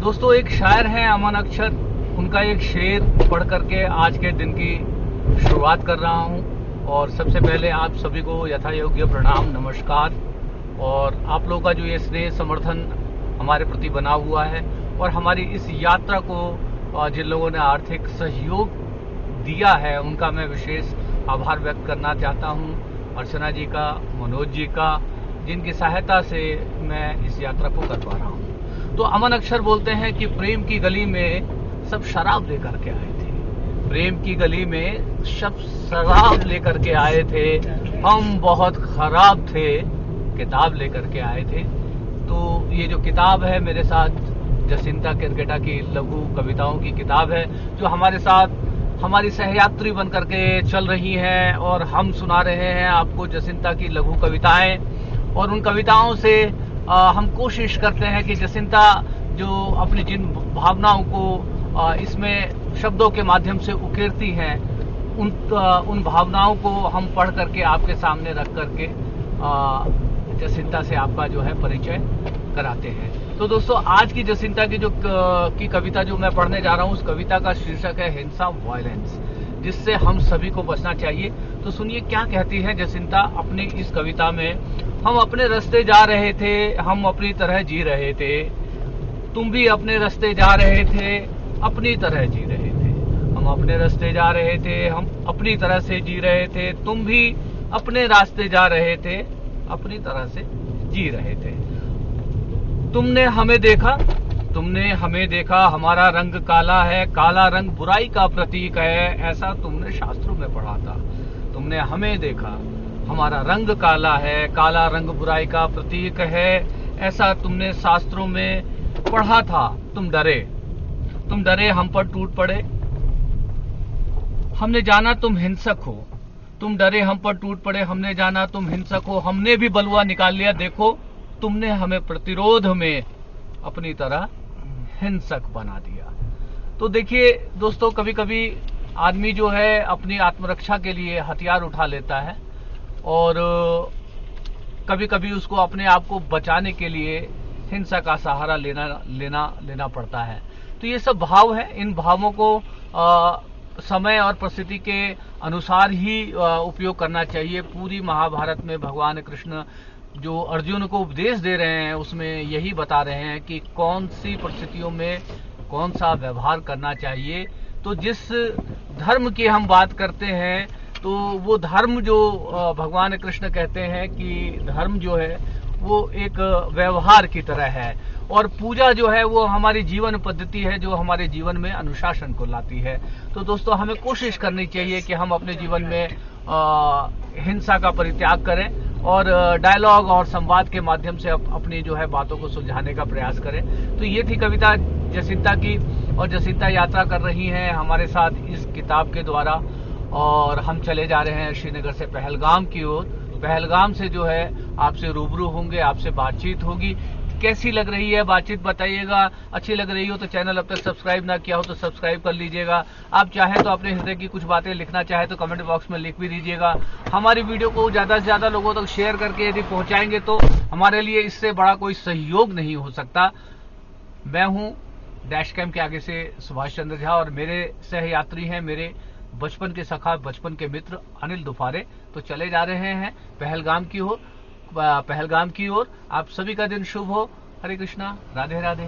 दोस्तों, एक शायर हैं अमन अक्षर, उनका एक शेर पढ़ करके आज के दिन की शुरुआत कर रहा हूं। और सबसे पहले आप सभी को यथा योग्य प्रणाम, नमस्कार। और आप लोगों का जो ये स्नेह समर्थन हमारे प्रति बना हुआ है और हमारी इस यात्रा को जिन लोगों ने आर्थिक सहयोग दिया है, उनका मैं विशेष आभार व्यक्त करना चाहता हूं। अर्चना जी का, मनोज जी का, जिनकी सहायता से मैं इस यात्रा को कर पा रहा हूं। तो अमन अक्षर बोलते हैं कि प्रेम की गली में सब शराब लेकर के आए थे, प्रेम की गली में सब शराब लेकर के आए थे, हम बहुत खराब थे, किताब लेकर के आए थे। तो ये जो किताब है मेरे साथ जसिंता केरकेटा की लघु कविताओं की किताब है, जो हमारे साथ हमारी सहयात्री बन करके चल रही हैं और हम सुना रहे हैं आपको जसिंता की लघु कविताएं। और उन कविताओं से हम कोशिश करते हैं कि जसिंता जो अपनी जिन भावनाओं को इसमें शब्दों के माध्यम से उकेरती हैं, उन भावनाओं को हम पढ़ करके आपके सामने रख करके जसिंता से आपका जो है परिचय कराते हैं। तो दोस्तों, आज की जसिंता की कविता जो मैं पढ़ने जा रहा हूं, उस कविता का शीर्षक है हिंसा, वायलेंस, जिससे हम सभी को बचना चाहिए। तो सुनिए क्या कहती है जसिंता अपनी इस कविता में। हम अपने रास्ते जा रहे थे, हम अपनी तरह जी रहे थे, तुम भी अपने रास्ते जा रहे थे, अपनी तरह जी रहे थे। हम अपने रास्ते जा रहे थे, हम अपनी तरह से जी रहे थे, तुम भी अपने रास्ते जा रहे थे, अपनी तरह से जी रहे थे। तुमने हमें देखा, हमारा रंग काला है, काला रंग बुराई का प्रतीक है, ऐसा तुमने शास्त्रों में पढ़ा था। तुमने हमें देखा, हमारा रंग काला है, काला रंग बुराई का प्रतीक है, ऐसा तुमने शास्त्रों में पढ़ा था। तुम डरे हम पर टूट पड़े, हमने जाना तुम हिंसक हो। तुम डरे हम पर टूट पड़े, हमने जाना तुम हिंसक हो, हमने भी बलुआ निकाल लिया, देखो तुमने हमें प्रतिरोध में अपनी तरह हिंसक बना दिया। तो देखिए दोस्तों, कभी कभी आदमी जो है अपनी आत्मरक्षा के लिए हथियार उठा लेता है और कभी कभी उसको अपने आप को बचाने के लिए हिंसा का सहारा लेना पड़ता है। तो ये सब भाव है, इन भावों को समय और परिस्थिति के अनुसार ही उपयोग करना चाहिए। पूरी महाभारत में भगवान कृष्ण जो अर्जुन को उपदेश दे रहे हैं, उसमें यही बता रहे हैं कि कौन सी परिस्थितियों में कौन सा व्यवहार करना चाहिए। तो जिस धर्म की हम बात करते हैं, तो वो धर्म जो भगवान कृष्ण कहते हैं कि धर्म जो है वो एक व्यवहार की तरह है, और पूजा जो है वो हमारी जीवन पद्धति है, जो हमारे जीवन में अनुशासन को लाती है। तो दोस्तों, हमें कोशिश करनी चाहिए कि हम अपने जीवन में हिंसा का परित्याग करें और डायलॉग और संवाद के माध्यम से अपनी जो है बातों को सुलझाने का प्रयास करें। तो ये थी कविता जसिंता की, और जसिंता यात्रा कर रही हैं हमारे साथ इस किताब के द्वारा। और हम चले जा रहे हैं श्रीनगर से पहलगाम की ओर। पहलगाम से जो है आपसे रूबरू होंगे, आपसे बातचीत होगी। कैसी लग रही है बातचीत बताइएगा। अच्छी लग रही हो तो चैनल अब तक सब्सक्राइब ना किया हो तो सब्सक्राइब कर लीजिएगा। आप चाहें तो अपने हृदय की कुछ बातें लिखना चाहे तो कमेंट बॉक्स में लिख भी दीजिएगा। हमारी वीडियो को ज्यादा से ज्यादा लोगों तक शेयर करके यदि पहुंचाएंगे तो हमारे लिए इससे बड़ा कोई सहयोग नहीं हो सकता। मैं हूं डैश कैम के आगे से सुभाष चंद्र झा, और मेरे सहयात्री हैं मेरे बचपन के सखा, बचपन के मित्र अनिल दुफारे। तो चले जा रहे हैं पहलगाम की ओर। आप सभी का दिन शुभ हो। हरे कृष्णा, राधे राधे।